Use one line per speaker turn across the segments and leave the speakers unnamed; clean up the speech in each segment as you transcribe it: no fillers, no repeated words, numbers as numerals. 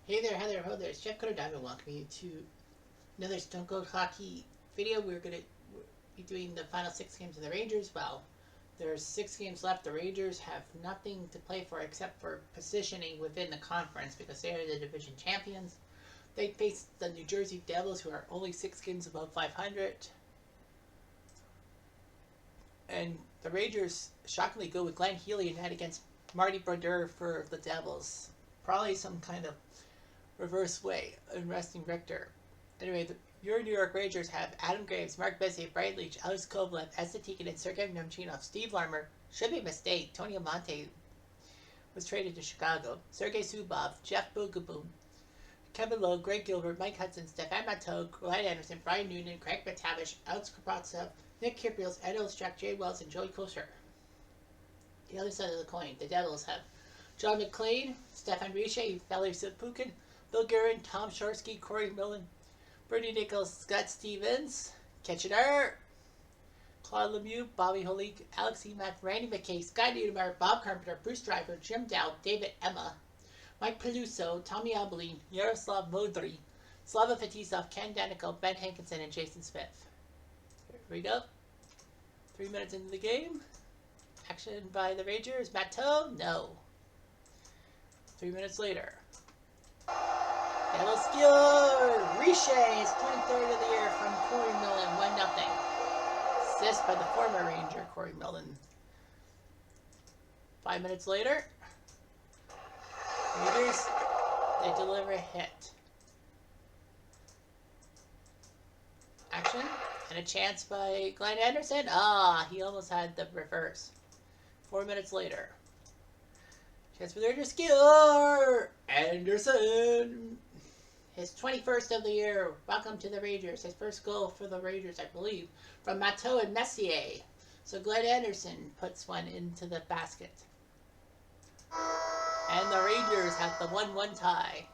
Hey there, hi there, ho there. It's Jeff Cutter Diamond welcoming you to another Stone Cold Hockey video. We're going to be doing the final 6 games of the Rangers. Well, there's 6 games left. The Rangers have nothing to play for except for positioning within the conference because they are the division champions. They face the New Jersey Devils, who are only 6 games above 500. And the Rangers shockingly go with Glenn Healy in net against Marty Brodeur for the Devils. Probably some kind of reverse way in resting Richter. Anyway, your New York Rangers have Adam Graves, Mark Messier, Brian Leach, Alex Kovalev, Esa Tikkanen, Sergei Nemchinov, Steve Larmer. Should be a mistake. Tony Amonte was traded to Chicago. Sergei Zubov, Jeff Bogaboom, Kevin Lowe, Greg Gilbert, Mike Hudson, Stefan Matteau, Glenn Anderson, Brian Noonan, Craig McTavish, Alex Kravtsov, Nick Kiprios, Ed Olszak, Jay Wells, and Joey Kosher. The other side of the coin, the Devils have John McClain, Stefan Riche, Valery Sipukin, Bill Guerin, Tom Shorsky, Corey Millen, Bernie Nichols, Scott Stevens, Kitchener, Claude Lemieux, Bobby Holik, Alex Emath, Randy McKay, Scott Niedermeyer, Bob Carpenter, Bruce Driver, Jim Dow, David Emma, Mike Peluso, Tommy Abeline, Yaroslav Modry, Slava Fetisov, Ken Danico, Ben Hankinson, and Jason Smith. Here we go. 3 minutes into the game. Action by the Rangers. Matteau? No. 3 minutes later. Devils score! Riche is 23rd of the year from Corey Millen, 1-0. Assist by the former Ranger, Corey Millen. 5 minutes later, Rangers, they deliver a hit. Action, and a chance by Glenn Anderson. He almost had the reverse. 4 minutes later. Chance for the Rangers score! Anderson! His 21st of the year. Welcome to the Rangers. His first goal for the Rangers, I believe, from Matteau and Messier. So Glenn Anderson puts one into the basket. And the Rangers have the 1-1 tie.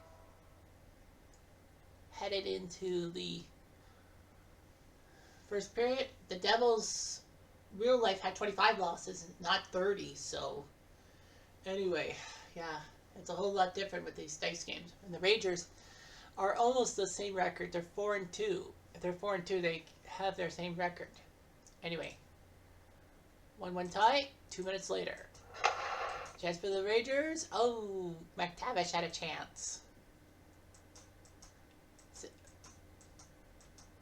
Headed into the first period. The Devils, real life, had 25 losses, not 30, so anyway, yeah, it's a whole lot different with these dice games. And the Rangers are almost the same record. They're 4-2. If they're 4-2, they have their same record. Anyway, 1-1 tie. 2 minutes later, chance for the Rangers. Oh, McTavish had a chance.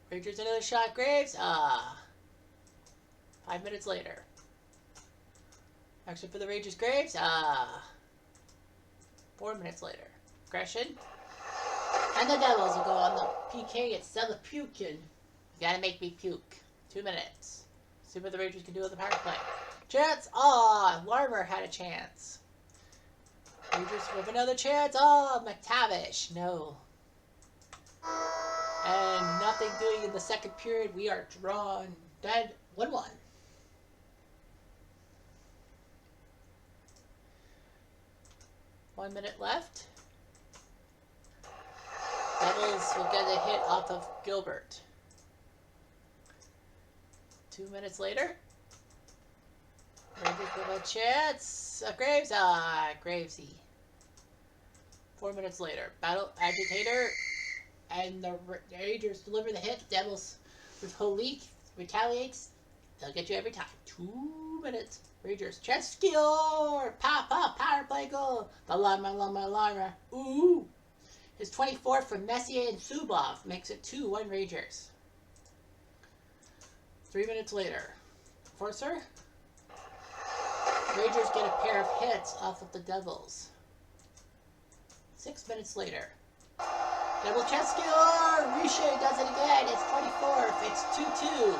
Rangers another shot. Graves. 5 minutes later. Action for the Rangers. Graves. 4 minutes later. Aggression. And the Devils will go on the PK. It's Selapukin. You gotta make me puke. 2 minutes. See what the Rangers can do with the power play. Chance. Larmer had a chance. Rangers with another chance. McTavish. No. And nothing doing in the second period. We are drawn. Dead. 1-1. One minute left. Devils will get a hit off of Gilbert. 2 minutes later. Rangers with a chance. Graves. Gravesy. 4 minutes later. Battle agitator. And the Rangers deliver the hit. Devils with Holik retaliates. They'll get you every time. 2 minutes. Rangers chance score. Power play goal. The Lima. Ooh. His 24th from Messier and Zubov makes it 2-1 Rangers. 3 minutes later. Forcer. Rangers get a pair of hits off of the Devils. 6 minutes later. Double chance score! Riche does it again. It's 24th. It's 2-2.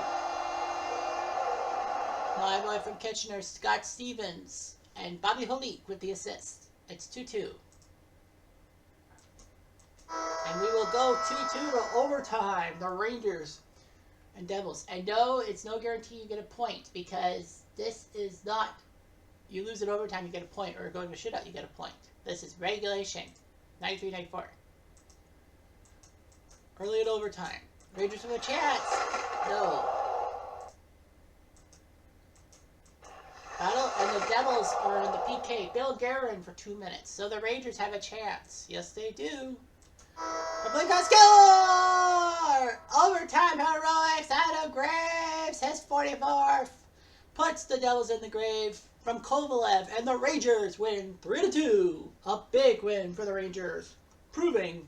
My boy from Kitchener, Scott Stevens, and Bobby Holik with the assist. It's 2-2. And we will go 2-2 to overtime. The Rangers and Devils. And no, it's no guarantee you get a point because this is not, you lose in overtime, you get a point, or go to a shootout, you get a point. This is regulation. 93-94. Early in overtime. Rangers with a chance. No. Battle, and And the Devils are on the PK. Bill Guerin for 2 minutes. So the Rangers have a chance. Yes, they do. The Blink score! Overtime heroics. Adam Graves, his 44th, puts the Devils in the grave from Kovalev. And the Rangers win 3-2. A big win for the Rangers, proving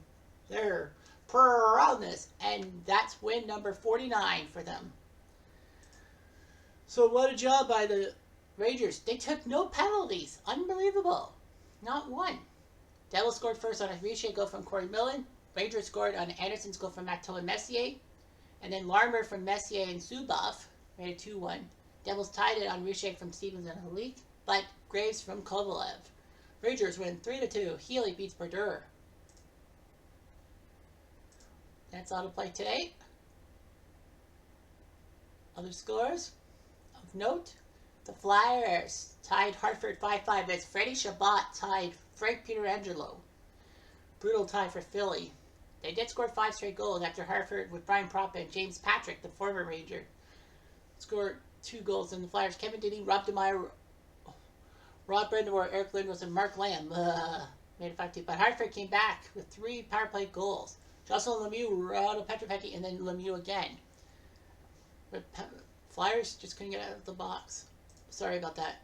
their proudness. And that's win number 49 for them. So what a job by the Rangers. They took no penalties. Unbelievable. Not one. Devils scored first on a Richer goal from Corey Millen. Rangers scored on Anderson's goal from Matteau and Messier. And then Larmer from Messier and Zubov made it 2-1. Devils tied it on Richer from Stevens and Halik, but Graves from Kovalev. Rangers win 3-2. Healy beats Brodeur. That's all to play today. Other scores of note. The Flyers tied Hartford 5-5 as Freddie Chabot tied Frank Pietrangelo. Brutal tie for Philly. They did score 5 straight goals after Hartford with Brian Propp and James Patrick, the former Ranger, scored 2 goals. And the Flyers, Kevin Dineen, Rob DeMeyer, Rod Brindamore, Eric Lindros, and Mark Lamb made it 5-2. But Hartford came back with 3 power play goals. Jocelyn Lemieux, Rado Petrovecki, and then Lemieux again. But Flyers just couldn't get out of the box. Sorry about that.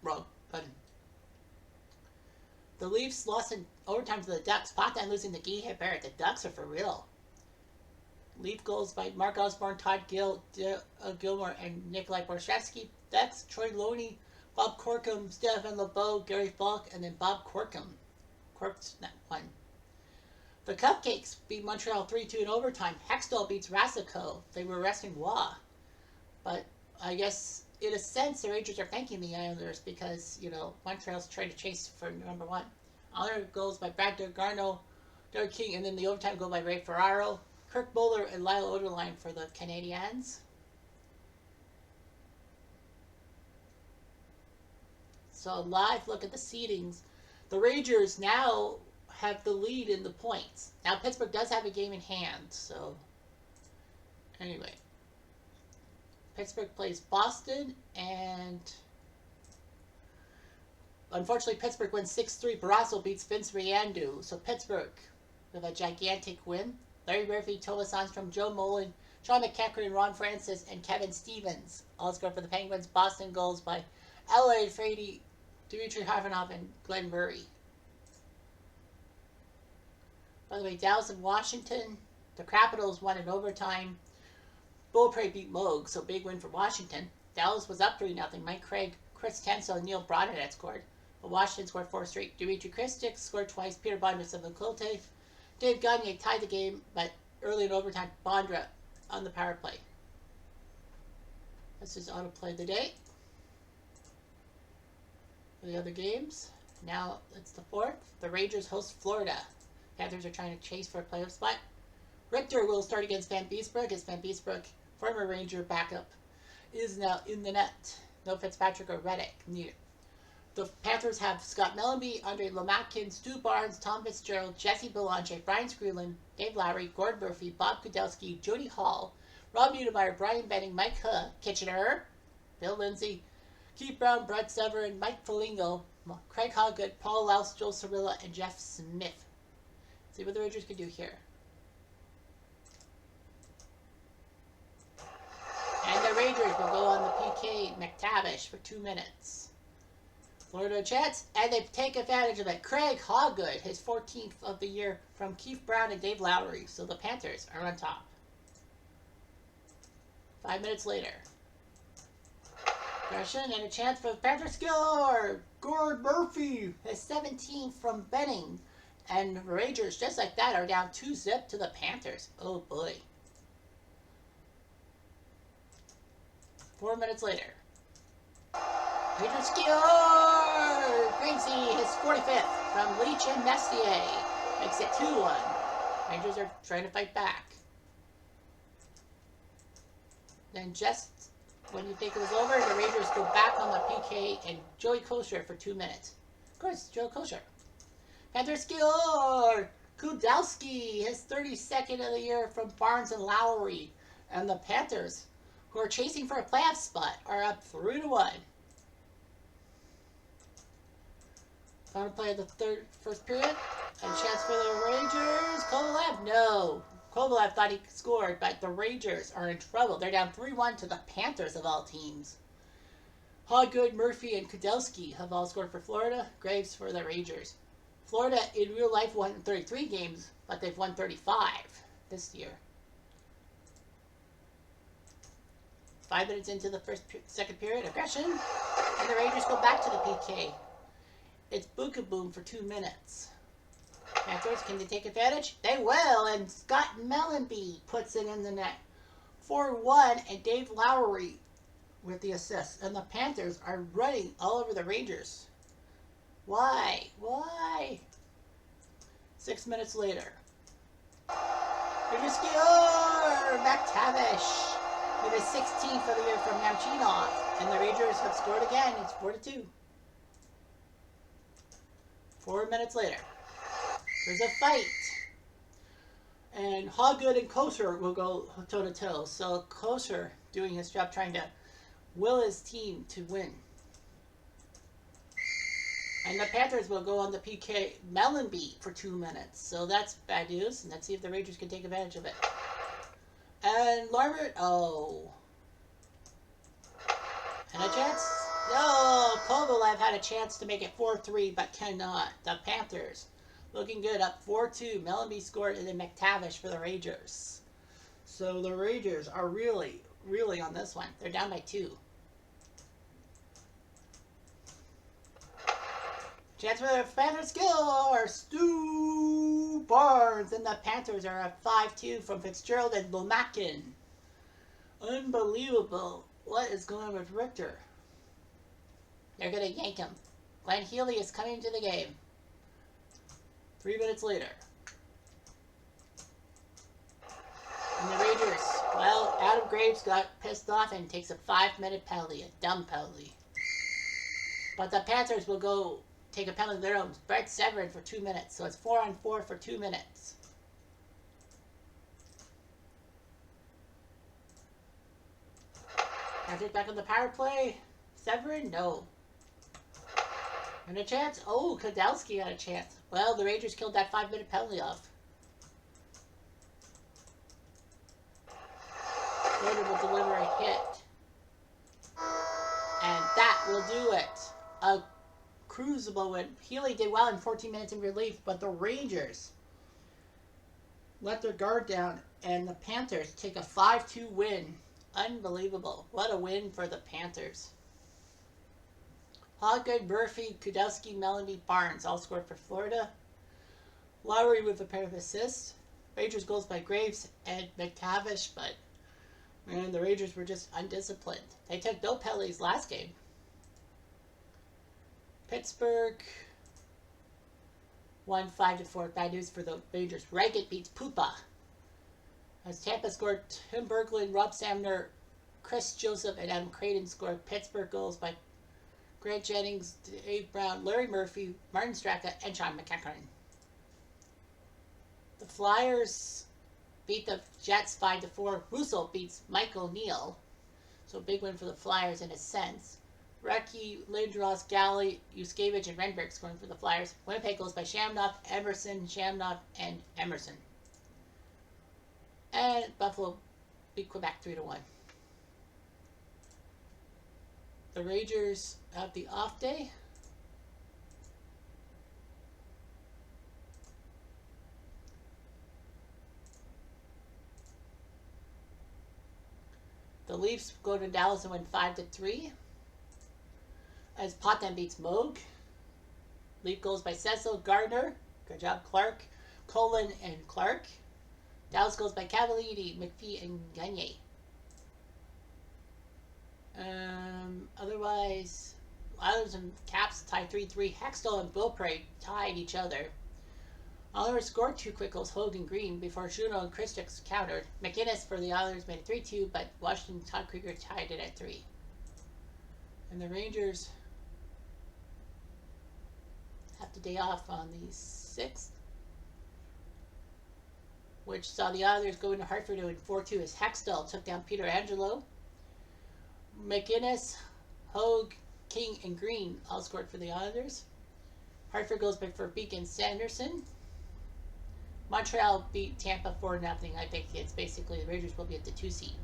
Wrong button. The Leafs lost in overtime to the Ducks. Potvin losing to Guy Hebert. The Ducks are for real. Leaf goals by Mark Osborne, Todd Gilmore, and Nikolai Borshevsky. That's Troy Loney, Bob Corkum, Stefan LeBeau, Gary Falk, and then Bob Corkum. Cork's that one. The Cupcakes beat Montreal 3-2 in overtime. Hextall beats Rasico. They were resting Waugh. But I guess, in a sense, the Rangers are thanking the Islanders because, Montreal's trying to chase for number 1. Other goals by Brad Garneau, Derek King, and then the overtime goal by Ray Ferraro. Kirk Bowler and Lyle Oderline for the Canadiens. So a live look at the seedings. The Rangers now have the lead in the points. Now Pittsburgh does have a game in hand, so anyway. Pittsburgh plays Boston, and unfortunately Pittsburgh wins 6-3. Barrasso beats Vince Riandu, so Pittsburgh with a gigantic win. Larry Murphy, Tova Sandstrom, Joe Mullen, Sean McEachran, Ron Francis, and Kevin Stevens all scored for the Penguins. Boston goals by L.A. Frady, Dmitry Harvanov, and Glenn Murray. By the way, Dallas and Washington, the Capitals won in overtime. Beaupre beat Moog, so big win for Washington. Dallas was up 3-0. Mike Craig, Chris Tensel, and Neil Bronanet scored. But Washington scored 4 straight. Dimitri Kristic scored twice. Peter Bondra, and Colte. Dave Gagne tied the game, but early in overtime, Bondra on the power play. This is autoplay the day. For the other games, now it's the 4th. The Rangers host Florida. Panthers are trying to chase for a playoff spot. Richter will start against Van Beesbrook as Van Beesbrook, former Ranger backup, is now in the net. No Fitzpatrick or Reddick needed. The Panthers have Scott Mellenby, Andre Lomatkin, Stu Barnes, Tom Fitzgerald, Jesse Belanger, Brian Screwlin, Dave Lowry, Gord Murphy, Bob Kudelski, Jody Hall, Rob Nudemeyer, Brian Benning, Mike Kitchener, Bill Lindsay, Keith Brown, Brett Severin, Mike Foligno, Craig Hoggood, Paul Louse, Joel Cirilla, and Jeff Smith. See what the Rangers can do here. And the Rangers will go on the PK McTavish for 2 minutes. Florida chance, and they take advantage of it. Craig Hoggood, his 14th of the year from Keith Brown and Dave Lowry. So the Panthers are on top. 5 minutes later. Aggression and a chance for the Panthers score. Gord Murphy, his 17th from Benning. And the Rangers, just like that, are down 2-0 to the Panthers. Oh boy. 4 minutes later. Rangers score! Greensey, his 45th from Leach and Messier. Makes it 2-1. Rangers are trying to fight back. Then just when you think it was over, the Rangers go back on the PK and Joey Kosher for 2 minutes. Of course, Joe Kosher. Panthers score! Kudowski, his 32nd of the year from Barnes and Lowry. And the Panthers, who are chasing for a playoff spot, are up 3-1. Final play of the first period. And chance for the Rangers. Kovalev, no. Kovalev thought he scored, but the Rangers are in trouble. They're down 3-1 to the Panthers of all teams. Hoggood, Murphy, and Kudelski have all scored for Florida. Graves for the Rangers. Florida in real life won 33 games, but they've won 35 this year. 5 minutes into the second period, aggression, and the Rangers go back to the PK. It's Bookaboom for 2 minutes. Panthers, can they take advantage? They will, and Scott Mellenby puts it in the net. 4-1, and Dave Lowry with the assist. And the Panthers are running all over the Rangers. Why? Why? 6 minutes later. Rangers score! McTavish with his 16th of the year from Namchinov. And the Rangers have scored again. It's 4-2. 4 minutes later. There's a fight. And Hoggood and Kosher will go toe-to-toe. So Kosher doing his job trying to will his team to win. And the Panthers will go on the PK Mellenby for 2 minutes. So that's bad news. And let's see if the Rangers can take advantage of it. And Larbert, oh. And a chance? No, Kovalev had a chance to make it 4-3, but cannot. The Panthers looking good, up 4-2. Mellenby scored, and then McTavish for the Rangers. So the Rangers are really on this one. They're down by 2. Chance for the Panthers score! Stu Barnes, and the Panthers are at 5-2 from Fitzgerald and Lomakin. Unbelievable. What is going on with Richter? They're going to yank him. Glenn Healy is coming to the game. 3 minutes later. And the Rangers, well, Adam Graves got pissed off and takes a 5-minute penalty, a dumb penalty. But the Panthers will go take a penalty of their own. Brett Severin for 2 minutes, so it's 4-on-4 for 2 minutes. Panthers back on the power play. Severin, no. And a chance? Oh, Kudelski got a chance. Well, the Rangers killed that 5-minute penalty off. Florida will deliver a hit. And that will do it. A cruisable win. Healy did well in 14 minutes in relief, but the Rangers let their guard down, and the Panthers take a 5-2 win. Unbelievable. What a win for the Panthers. Hoggood, Murphy, Kudelski, Mellenby, Barnes all scored for Florida. Lowry with a pair of assists. Rangers goals by Graves and McTavish, but man, the Rangers were just undisciplined. They took no penalties last game. Pittsburgh won 5-4. Bad news for the Rangers. Reagan beats Pupa. As Tampa scored, Tim Berglund, Rob Samner, Chris Joseph, and Adam Creighton scored. Pittsburgh goals by Grant Jennings, Dave Brown, Larry Murphy, Martin Straka, and Sean McEachern. The Flyers beat the Jets 5-4. Russo beats Mike O'Neill. So a big win for the Flyers in a sense. Recchi, Lindros, Galley, Yuskevich, and Renberg scoring for the Flyers. Winnipeg goes by Shamnov, Emerson, Shamnov, and Emerson. And Buffalo beat Quebec 3-1. The Rangers have the off day. The Leafs go to Dallas and win 5-3. As Potvin beats Moog. Leaf goals by Cecil, Gardner. Good job, Clark, Colin, and Clark. Dallas goes by Cavallini, McPhee, and Gagne. Otherwise, Islanders and Caps tied 3-3. Hextall and Beaupre tied each other. Islanders scored 2 quick goals, Hogue and Green, before Juno and Christians countered. McInnes for the Islanders made it 3-2, but Washington Todd Krieger tied it at 3. And the Rangers have the day off on the 6th, which saw the Islanders go into Hartford to win 4-2 as Hextall took down Peter Angelo. McInnes, Hogue, King, and Green all scored for the Islanders. Hartford goes by Verbeek and Sanderson. Montreal beat Tampa 4-0. I think it's basically the Rangers will be at the 2 seed.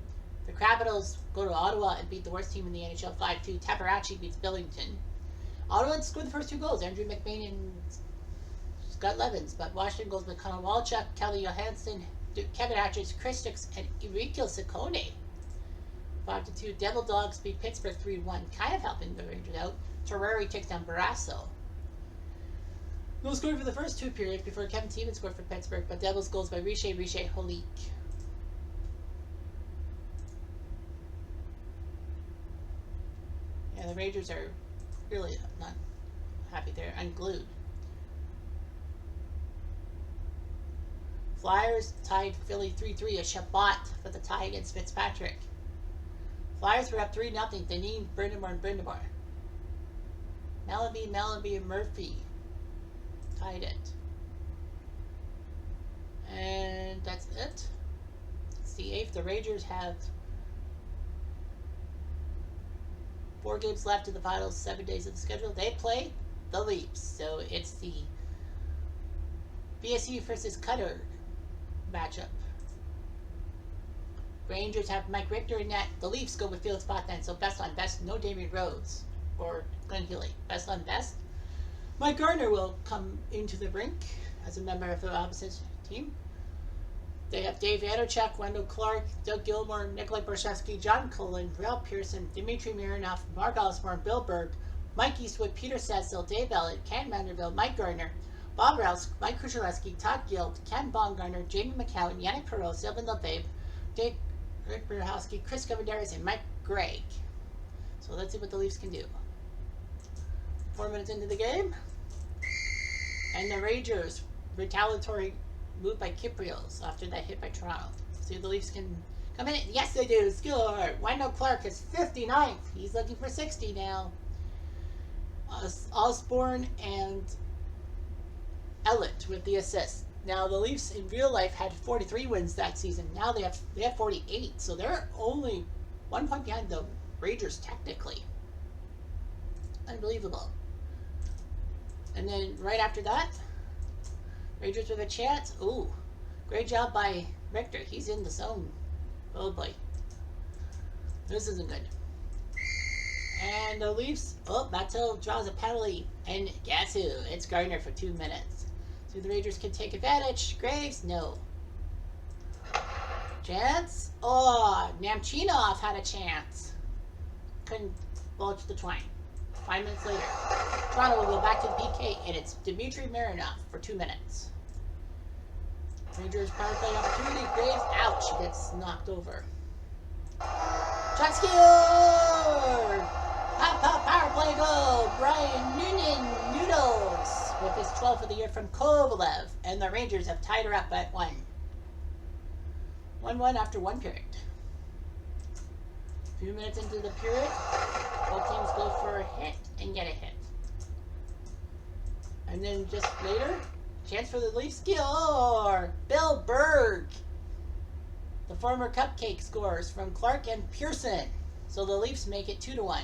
The Capitals go to Ottawa and beat the worst team in the NHL 5-2. Taparachi beats Billington. Ottawa scored the first 2 goals. Andrew McBain and Scott Levins. But Washington goes with Connor Walchuk, Kelly Johansson, Kevin Hatchers, Chris Dix, and Ezekiel Ciccone. 5-2. Devil Dogs beat Pittsburgh 3-1. Kind of helping the Rangers out. Terrari takes down Barrasso. No scoring for the first 2 periods before Kevin Tiemann scored for Pittsburgh, but Devils goals by Richer, Holik. Yeah, the Rangers are really not happy. They're unglued. Flyers tied Philly 3-3. A Shabbat for the tie against Fitzpatrick. Flyers were up 3-0. Deneen, Brindamore, and Brindamore. Malaby, and Murphy tied it. And that's it. It's the 8th. The Rangers have 4 games left in the final 7 days of the schedule. They play the Leafs. So it's the BSU versus Cutter matchup. Rangers have Mike Richter in net. The Leafs go with Felix Potvin. So best on best. No Damian Rhodes or Glenn Healy. Best on best. Mike Gardner will come into the rink as a member of the opposite team. They have Dave Vanderchuk, Wendell Clark, Doug Gilmore, Nikolai Borshevsky, John Cullen, Ralph Pearson, Dmitry Mironov, Mark Osborne, Bill Berg, Mike Eastwood, Peter Sadsdale, Dave Ellett, Ken Vanderbilt, Mike Gardner, Bob Rouse, Mike Kuchelewski, Todd Guild, Ken Baumgartner, Jamie McCowan, Yannick Perreault, Sylvan LeBabe, Dave Rick Berhowski, Chris Cavaderas, and Mike Gregg. So let's see what the Leafs can do. 4 minutes into the game. And the Rangers, retaliatory move by Kyprios after that hit by Toronto. See if the Leafs can come in. Yes, they do. Score. Wendell Clark is 59th. He's looking for 60 now. Osborne and Ellett with the assist. Now the Leafs in real life had 43 wins that season. Now they have 48. So they're only 1 point behind the Rangers technically. Unbelievable. And then right after that, Rangers with a chance. Ooh, great job by Richter. He's in the zone. Oh boy. This isn't good. And the Leafs, Mattel draws a penalty. And guess who? It's Gardner for 2 minutes. So the Rangers can take advantage. Graves, no. Chance? Oh, Namchinov had a chance. Couldn't bulge the twine. 5 minutes later, Toronto will go back to the PK, and it's Dmitry Mironov for 2 minutes. Rangers power play opportunity. Graves, ouch, gets knocked over. Shot scored! Power play goal. Brian Noodles with his 12th of the year from Kovalev, and the Rangers have tied her up at 1. 1-1 after 1 period. A few minutes into the period, both teams go for a hit and get a hit. And then just later, chance for the Leafs score. Bill Berg, the former Cupcake, scores from Clark and Pearson. So the Leafs make it 2-1.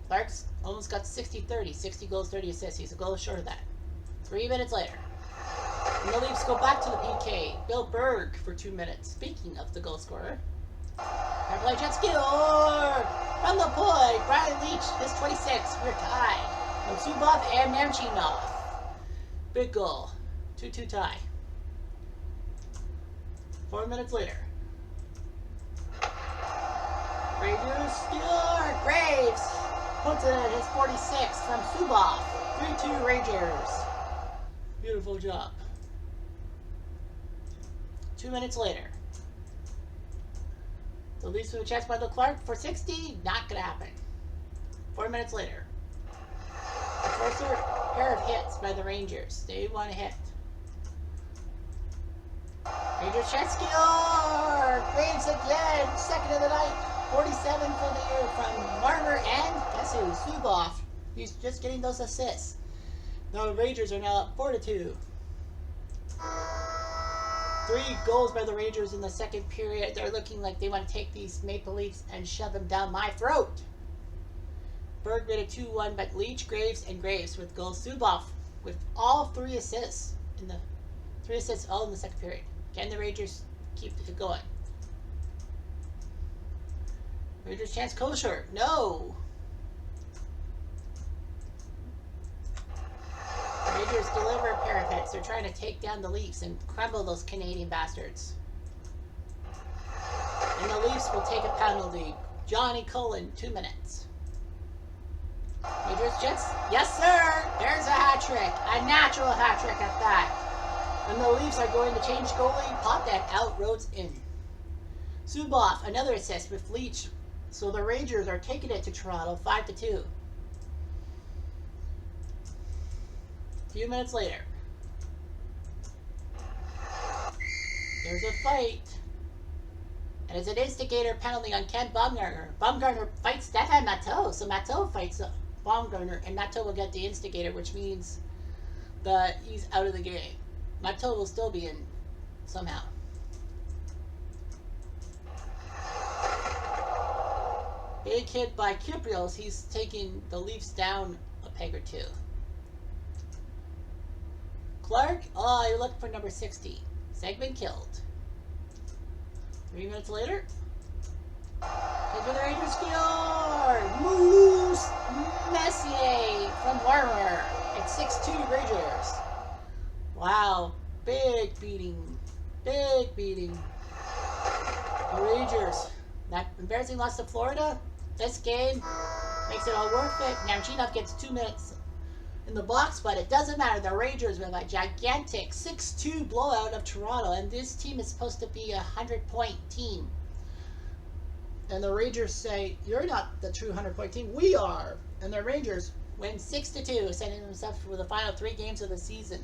Clark's almost got 60-30, 60 goals, 30 assists. He's a goal short of that. 3 minutes later, and the Leafs go back to the PK. Bill Berg for 2 minutes. Speaking of the goal scorer, power play jet score from the point. Brian Leach, his 26. We're tied. From Zubov and Namchinov. Big goal. 2-2 tie. 4 minutes later, Rangers score. Graves puts it at his 46 from Zubov. 3-2 Rangers. Beautiful job. 2 minutes later, the Leafs with a chance by the Clark for 60. Not going to happen. 4 minutes later, the first pair of hits by the Rangers. They want to hit. Rangers chance score. Graves again. Second of the night. 47 for the year from Marner and guess who? Zubov. He's just getting those assists. Now the Rangers are now up 4-2. 3 goals by the Rangers in the second period. They're looking like they want to take these Maple Leafs and shove them down my throat. Berg made it 2-1, but Leach, Graves, and Graves with goals. Zuboff with all 3 assists in the 3 assists all in the second period. Can the Rangers keep it going? Rangers chance Kosher. No. Rangers deliver a pair of hits. They're trying to take down the Leafs and crumble those Canadian bastards. And the Leafs will take a penalty. Johnny Cullen, 2 minutes. Rangers Jets. Yes, sir. There's a hat trick. A natural hat trick at that. And the Leafs are going to change goalie. Pop that out. Rhodes in. Zuboff, another assist with Leach. So the Rangers are taking it to Toronto 5-2. A few minutes later. There's a fight. And it's an instigator penalty on Ken Baumgartner. Baumgartner fights Stefan Matteau. So Matteau fights Baumgartner, and Matteau will get the instigator, which means that he's out of the game. Matteau will still be in somehow. Big hit by Kyprios. He's taking the Leafs down a peg or 2. Clark, oh, you're looking for number 60. Segment killed. 3 minutes later. Here's where the Rangers score! Moose Messier from Warmer at 6-2 Rangers. Wow, big beating. Big beating. The Rangers. That embarrassing loss to Florida. This game makes it all worth it. Namchinov gets 2 minutes in the box, but it doesn't matter. The Rangers with a gigantic 6-2 blowout of Toronto, and this team is supposed to be a 100-point team. And the Rangers say, you're not the true 100-point team. We are. And the Rangers win 6-2, sending themselves for the final 3 games of the season.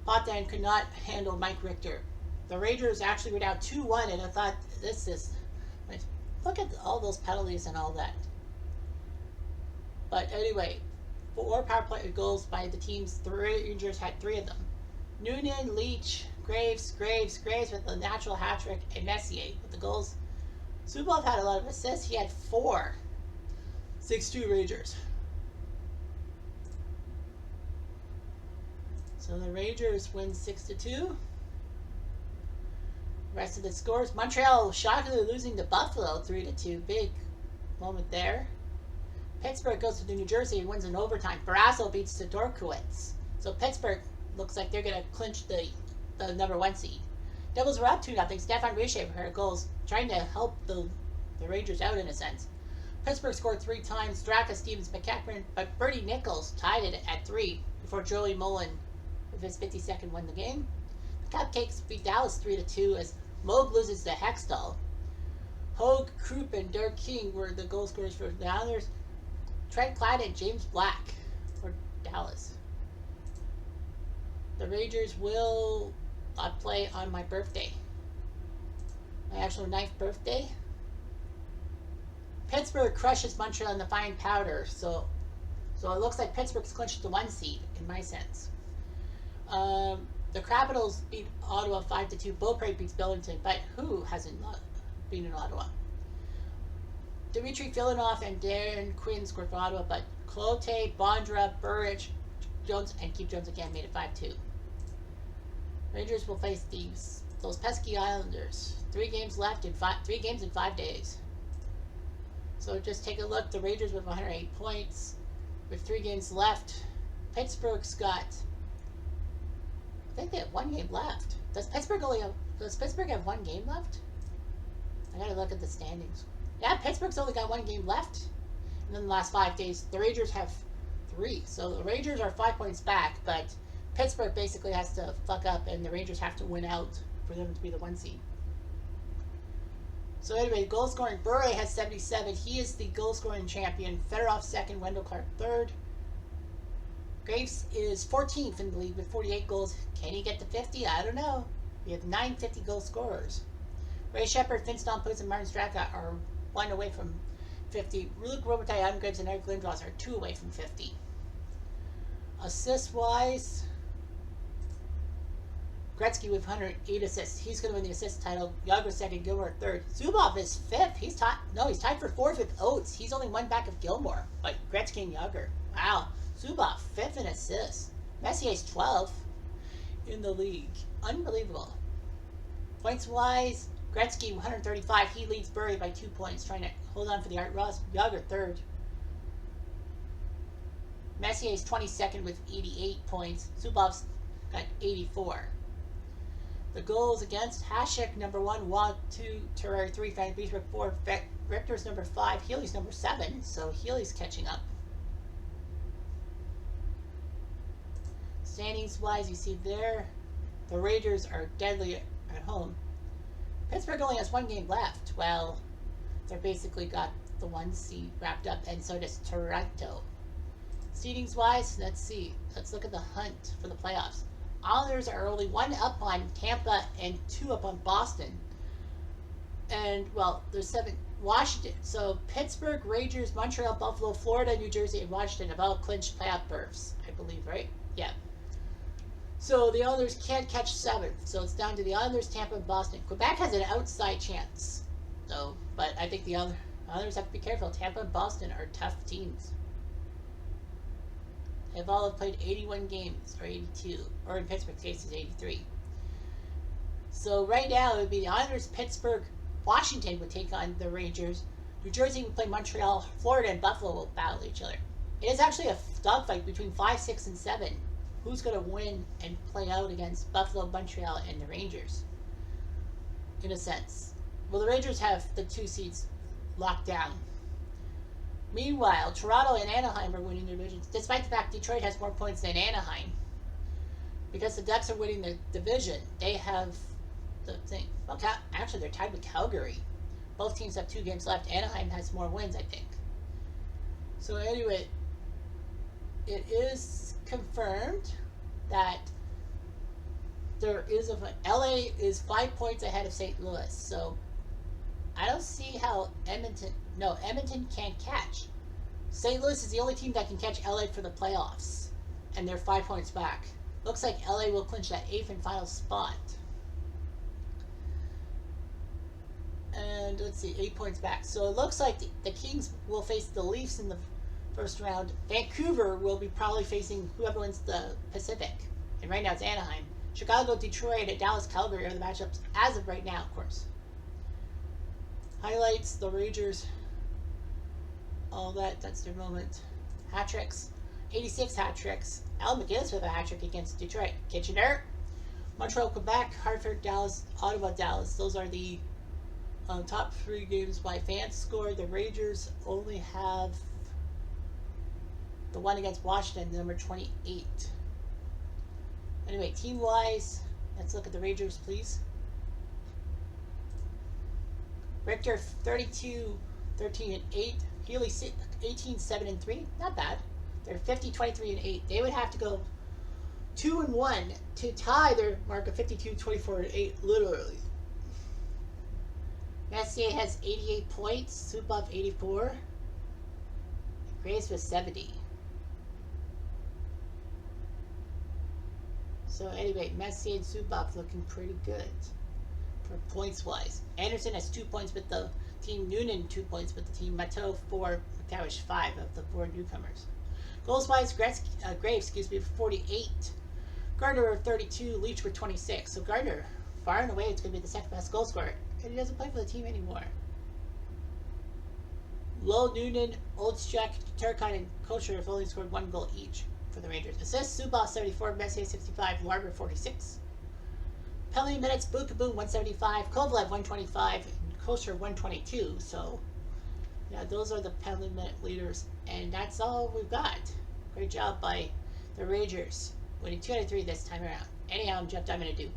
Potvin could not handle Mike Richter. The Rangers actually were down 2-1, and I thought, this is... Look at all those penalties and all that. But anyway, 4 power play goals by the teams. The Rangers had 3 of them. Noonan, Leach, Graves with the natural hat trick, and Messier with the goals. Zubov had a lot of assists. He had 4. 6-2 Rangers. So the Rangers win 6-2. Rest of the scores. Montreal shockingly losing to Buffalo 3-2. Big moment there. Pittsburgh goes to New Jersey and wins in overtime. Barrasso beats Sidorkowitz. So Pittsburgh looks like they're going to clinch the number 1 seed. Devils were up 2-0. Stefan Richer for goals, trying to help the Rangers out in a sense. Pittsburgh scored 3 times. Straka, Stevens, McEachran, but Bertie Nichols tied it at 3 before Joey Mullen with his 52nd won the game. The Cupcakes beat Dallas 3-2 as Moog loses to Hextall. Hogue, Krupp, and Derek King were the goal scorers for the Islanders. Trent Clyde and James Black for Dallas. The Rangers will play on my birthday. My actual 9th birthday. Pittsburgh crushes Montreal in the fine powder, so it looks like Pittsburgh's clinched the 1 seed in my sense. The Capitals beat Ottawa 5-2. Beaupre beats Billington, but who hasn't been in Ottawa? Dmitry Filanov and Darren Quinn scored for Ottawa, but Clote, Bondra, Burridge, Jones, and Keith Jones again made it 5-2. Rangers will face those pesky Islanders. 3 games left in 3 games in 5 days. So just take a look. The Rangers with 108 points with 3 games left. Pittsburgh's got, I think they have 1 game left. Does Pittsburgh have 1 game left? I gotta look at the standings. Yeah, Pittsburgh's only got 1 game left. And then the last 5 days, the Rangers have 3. So the Rangers are 5 points back, but Pittsburgh basically has to fuck up and the Rangers have to win out for them to be the 1 seed. So anyway, goal scoring, Bure has 77. He is the goal scoring champion. Fedorov 2nd, Wendell Clark 3rd. Graves is 14th in the league with 48 goals. Can he get to 50? I don't know. We have 9 50 goal scorers. Ray Shepard, Vince Domputs, and Martin Straka are 1 away from 50. Luke Robitaille, Adam Graves, and Eric Lindros are 2 away from 50. Assist-wise, Gretzky with 108 assists. He's going to win the assist title. Yager second, Gilmore third. Zubov is fifth. He's tied for fourth with Oates. He's only one back of Gilmore, but Gretzky and Yager. Wow. Zubov fifth in assists. Messier's 12th in the league. Unbelievable. Points wise, Gretzky 135. He leads Bury by 2 points, trying to hold on for the Art Ross. Yager third. Messier's 22nd with 88 points. Zubov's got 84. The goals against: Hasek number 1, Waugh 2, Terrell 3, Van Beesbrook 4, Richter's number 5, Healy's number 7, so Healy's catching up. Standings wise, you see there, the Rangers are deadly at home. Pittsburgh only has 1 game left. Well, they're basically got the 1 seed wrapped up, and so does Toronto. Seedings wise, let's see. Let's look at the hunt for the playoffs. Islanders are only 1 up on Tampa and 2 up on Boston. And, well, there's 7. Washington. So, Pittsburgh, Rangers, Montreal, Buffalo, Florida, New Jersey, and Washington have all clinched playoff berths, I believe, right? Yeah. So, the Islanders can't catch 7th. So, it's down to the Islanders, Tampa, and Boston. Quebec has an outside chance. So, but I think the Islanders have to be careful. Tampa and Boston are tough teams. They've all played 81 games, or 82, or in Pittsburgh's case, it's 83. So right now, it would be the Islanders, Pittsburgh, Washington would take on the Rangers. New Jersey would play Montreal, Florida, and Buffalo will battle each other. It is actually a dogfight between 5, 6, and 7. Who's going to win and play out against Buffalo, Montreal, and the Rangers? In a sense. Well, the Rangers have the 2 seeds locked down. Meanwhile, Toronto and Anaheim are winning their divisions, despite the fact Detroit has more points than Anaheim. Because the Ducks are winning their division, they have the thing. Well, actually, they're tied with Calgary. Both teams have 2 games left. Anaheim has more wins, I think. So anyway, it is confirmed that there is LA is 5 points ahead of St. Louis. So I don't see how Edmonton can't catch. St. Louis is the only team that can catch LA for the playoffs, and they're 5 points back. Looks like LA will clinch that 8th and final spot. And let's see, 8 points back. So it looks like the Kings will face the Leafs in the first round. Vancouver will be probably facing whoever wins the Pacific. And right now it's Anaheim. Chicago, Detroit, and Dallas, Calgary are the matchups as of right now, of course. Highlights, the Rangers, all that's their moment. Hat tricks, 86 hat tricks. Al McGinnis with a hat trick against Detroit. Kitchener, Montreal, Quebec, Hartford, Dallas, Ottawa, Dallas. Those are the top 3 games by fans score. The Rangers only have the one against Washington, number 28. Anyway, team-wise, let's look at the Rangers, please. Richter 32, 13, and 8. Healy 18, 7, and 3. Not bad. They're 50, 23, and 8. They would have to go 2 and 1 to tie their mark of 52, 24, and 8, literally. Messier has 88 points. Zubov 84. Graves with 70. So anyway, Messier and Zubov looking pretty good for points wise. Anderson has 2 points with the team. Noonan 2 points with the team. Mateau 4. McTavish 5 of the 4 newcomers. Goals wise, Graves, 48. Gardner 32. Leach with 26. So Gardner, far and away, it's going to be the second best goal scorer. And he doesn't play for the team anymore. Lowe, Noonan, Oldchuk, Turcotte, and Kosher have only scored 1 goal each for the Rangers. Assists, Zubov 74, Messier 65, Larber 46. Penalty minutes, Bookaboo 175, Kovalev 125, and Kosher 122. So, yeah, those are the penalty minute leaders. And that's all we've got. Great job by the Rangers, winning 2-3 this time around. Anyhow, I'm Jeff Diamond.